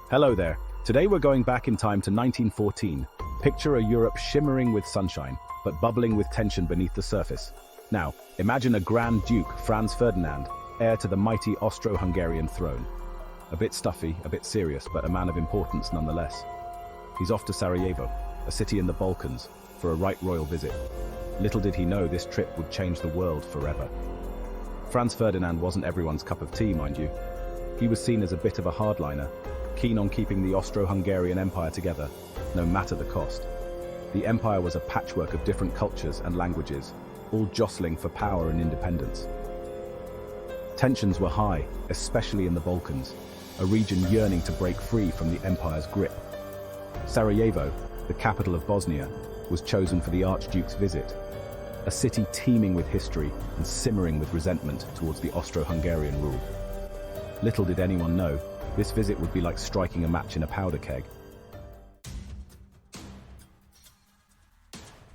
Hello there. Today we're going back in time to 1914. Picture a Europe shimmering with sunshine, but bubbling with tension beneath the surface. Now, imagine a Grand Duke Franz Ferdinand, heir to the mighty Austro-Hungarian throne. A bit stuffy, a bit serious, but a man of importance nonetheless. He's off to Sarajevo, a city in the Balkans, for a right royal visit. Little did he know this trip would change the world forever. Franz Ferdinand wasn't everyone's cup of tea, mind you. He was seen as a bit of a hardliner, keen on keeping the Austro-Hungarian Empire together, no matter the cost. The empire was a patchwork of different cultures and languages, all jostling for power and independence. Tensions were high, especially in the Balkans, a region yearning to break free from the empire's grip. Sarajevo, the capital of Bosnia, was chosen for the Archduke's visit, a city teeming with history and simmering with resentment towards the Austro-Hungarian rule. Little did anyone know, this visit would be like striking a match in a powder keg.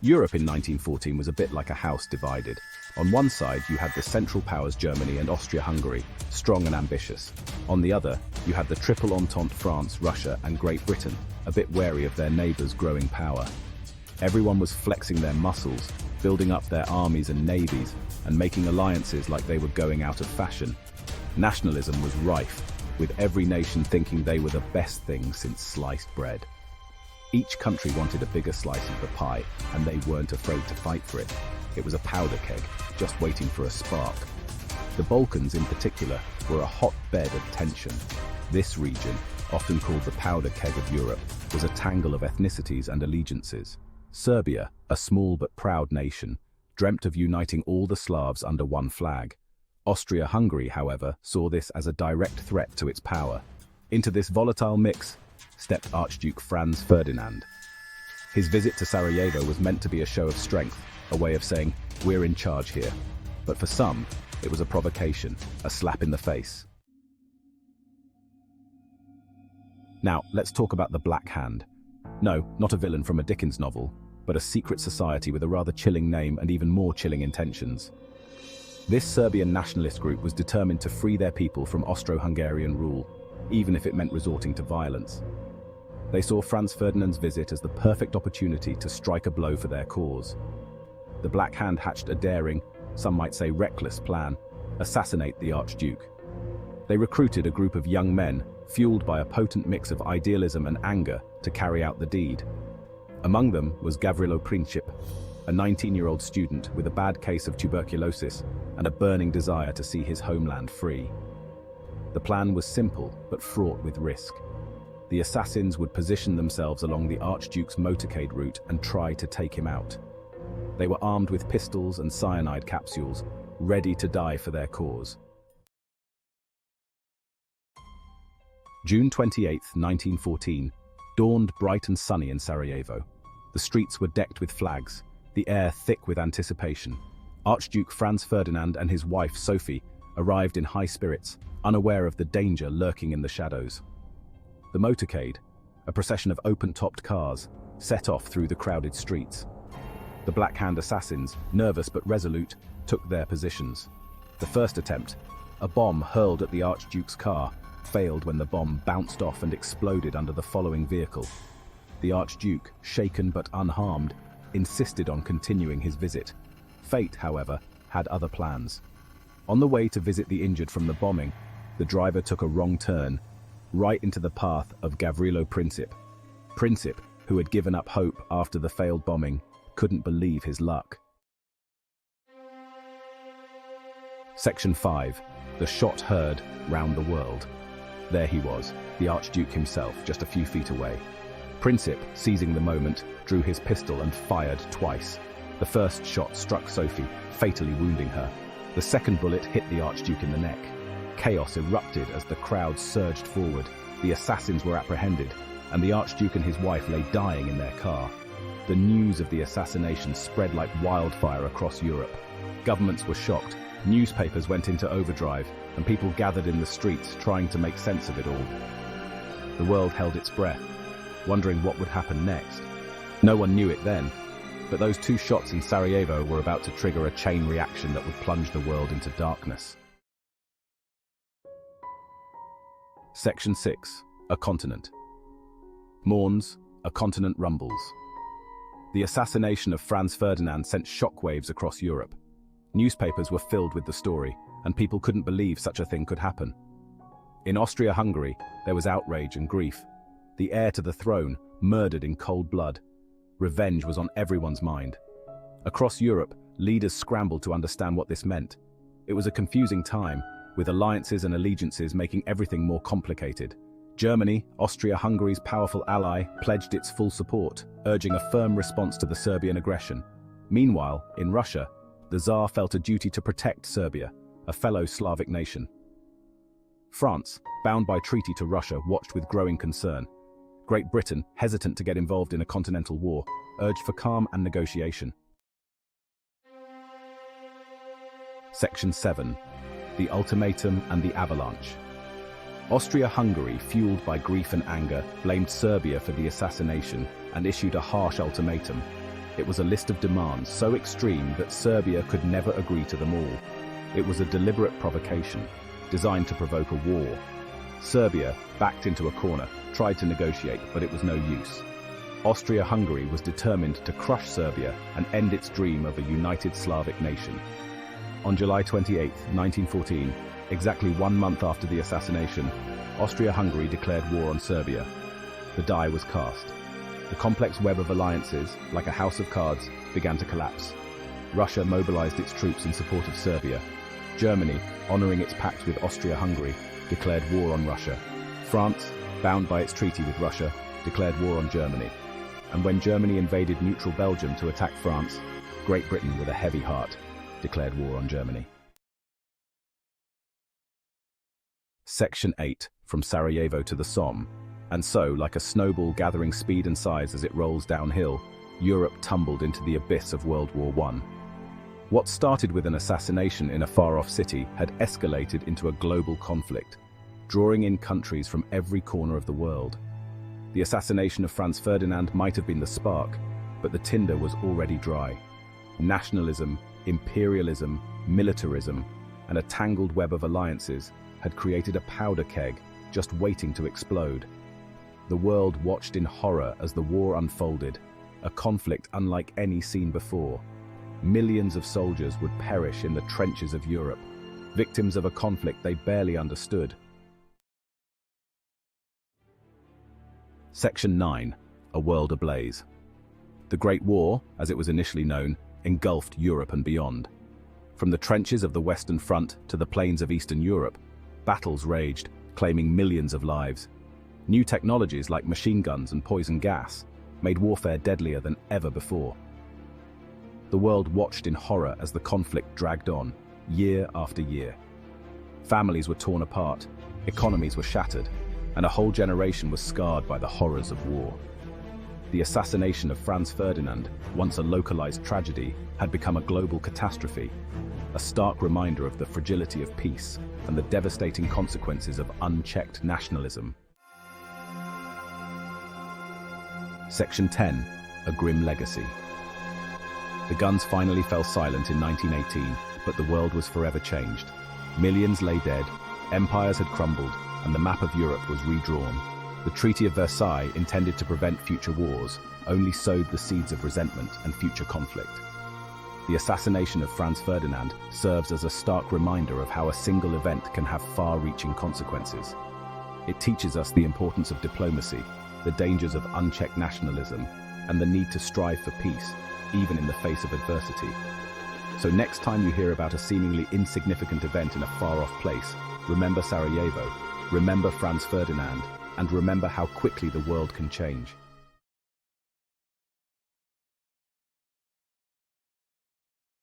Europe in 1914 was a bit like a house divided. On one side, you had the Central Powers Germany and Austria-Hungary, strong and ambitious. On the other, you had the Triple Entente France, Russia, and Great Britain, a bit wary of their neighbors' growing power. Everyone was flexing their muscles, building up their armies and navies, and making alliances like they were going out of fashion. Nationalism was rife, with every nation thinking they were the best thing since sliced bread. Each country wanted a bigger slice of the pie, and they weren't afraid to fight for it. It was a powder keg, just waiting for a spark. The Balkans, in particular, were a hotbed of tension. This region, often called the powder keg of Europe, was a tangle of ethnicities and allegiances. Serbia, a small but proud nation, dreamt of uniting all the Slavs under one flag. Austria-Hungary, however, saw this as a direct threat to its power. Into this volatile mix stepped Archduke Franz Ferdinand. His visit to Sarajevo was meant to be a show of strength, a way of saying, "We're in charge here." But for some, it was a provocation, a slap in the face. Now, let's talk about the Black Hand. No, not a villain from a Dickens novel, but a secret society with a rather chilling name and even more chilling intentions. This Serbian nationalist group was determined to free their people from Austro-Hungarian rule, even if it meant resorting to violence. They saw Franz Ferdinand's visit as the perfect opportunity to strike a blow for their cause. The Black Hand hatched a daring, some might say reckless plan: assassinate the Archduke. They recruited a group of young men, fueled by a potent mix of idealism and anger, to carry out the deed. Among them was Gavrilo Princip, a 19-year-old student with a bad case of tuberculosis and a burning desire to see his homeland free. The plan was simple, but fraught with risk. The assassins would position themselves along the Archduke's motorcade route and try to take him out. They were armed with pistols and cyanide capsules, ready to die for their cause. June 28, 1914, dawned bright and sunny in Sarajevo. The streets were decked with flags, the air thick with anticipation. Archduke Franz Ferdinand and his wife Sophie arrived in high spirits, unaware of the danger lurking in the shadows. The motorcade, a procession of open-topped cars, set off through the crowded streets. The Black Hand assassins, nervous but resolute, took their positions. The first attempt, a bomb hurled at the Archduke's car, failed when the bomb bounced off and exploded under the following vehicle. The Archduke, shaken but unharmed, insisted on continuing his visit. Fate, however, had other plans. On the way to visit the injured from the bombing, the driver took a wrong turn, right into the path of Gavrilo Princip. Princip, who had given up hope after the failed bombing, couldn't believe his luck. Section 5. The shot heard round the world. There he was, the Archduke himself, just a few feet away. Princip, seizing the moment, drew his pistol and fired twice. The first shot struck Sophie, fatally wounding her. The second bullet hit the Archduke in the neck. Chaos erupted as the crowd surged forward. The assassins were apprehended, and the Archduke and his wife lay dying in their car. The news of the assassination spread like wildfire across Europe. Governments were shocked, newspapers went into overdrive, and people gathered in the streets trying to make sense of it all. The world held its breath, wondering what would happen next. No one knew it then, but those two shots in Sarajevo were about to trigger a chain reaction that would plunge the world into darkness. Section 6. a continent. Mourns, a continent rumbles. The assassination of Franz Ferdinand sent shockwaves across Europe. Newspapers were filled with the story, and people couldn't believe such a thing could happen. In Austria-Hungary, there was outrage and grief. The heir to the throne, murdered in cold blood. Revenge was on everyone's mind. Across Europe, leaders scrambled to understand what this meant. It was a confusing time, with alliances and allegiances making everything more complicated. Germany, Austria-Hungary's powerful ally, pledged its full support, urging a firm response to the Serbian aggression. Meanwhile, in Russia, the Tsar felt a duty to protect Serbia, a fellow Slavic nation. France, bound by treaty to Russia, watched with growing concern. Great Britain, hesitant to get involved in a continental war, urged for calm and negotiation. Section 7. The Ultimatum and the Avalanche. Austria-Hungary, fueled by grief and anger, blamed Serbia for the assassination and issued a harsh ultimatum. It was a list of demands so extreme that Serbia could never agree to them all. It was a deliberate provocation, designed to provoke a war. Serbia, backed into a corner, tried to negotiate, but it was no use. Austria-Hungary was determined to crush Serbia and end its dream of a united Slavic nation. On July 28, 1914, exactly 1 month after the assassination, Austria-Hungary declared war on Serbia. The die was cast. The complex web of alliances, like a house of cards, began to collapse. Russia mobilized its troops in support of Serbia. Germany, honoring its pact with Austria-Hungary, declared war on Russia. France, bound by its treaty with Russia, declared war on Germany. And when Germany invaded neutral Belgium to attack France, Great Britain, with a heavy heart, declared war on Germany. Section 8. From Sarajevo to the Somme. And so, like a snowball gathering speed and size as it rolls downhill, Europe tumbled into the abyss of World War I. What started with an assassination in a far-off city had escalated into a global conflict, drawing in countries from every corner of the world. The assassination of Franz Ferdinand might have been the spark, but the tinder was already dry. Nationalism, imperialism, militarism, and a tangled web of alliances had created a powder keg just waiting to explode. The world watched in horror as the war unfolded, a conflict unlike any seen before. Millions of soldiers would perish in the trenches of Europe, victims of a conflict they barely understood. Section 9. A world ablaze. The Great War, as it was initially known, engulfed Europe and beyond. From the trenches of the Western Front to the plains of Eastern Europe, battles raged, claiming millions of lives. New technologies like machine guns and poison gas made warfare deadlier than ever before. The world watched in horror as the conflict dragged on, year after year. Families were torn apart, economies were shattered, and a whole generation was scarred by the horrors of war. The assassination of Franz Ferdinand, once a localized tragedy, had become a global catastrophe, a stark reminder of the fragility of peace and the devastating consequences of unchecked nationalism. Section 10. A grim legacy. The guns finally fell silent in 1918, but the world was forever changed. Millions lay dead, empires had crumbled, and the map of Europe was redrawn. The Treaty of Versailles, intended to prevent future wars, only sowed the seeds of resentment and future conflict. The assassination of Franz Ferdinand serves as a stark reminder of how a single event can have far-reaching consequences. It teaches us the importance of diplomacy, the dangers of unchecked nationalism, and the need to strive for peace, even in the face of adversity. So next time you hear about a seemingly insignificant event in a far-off place, remember Sarajevo, remember Franz Ferdinand, and remember how quickly the world can change.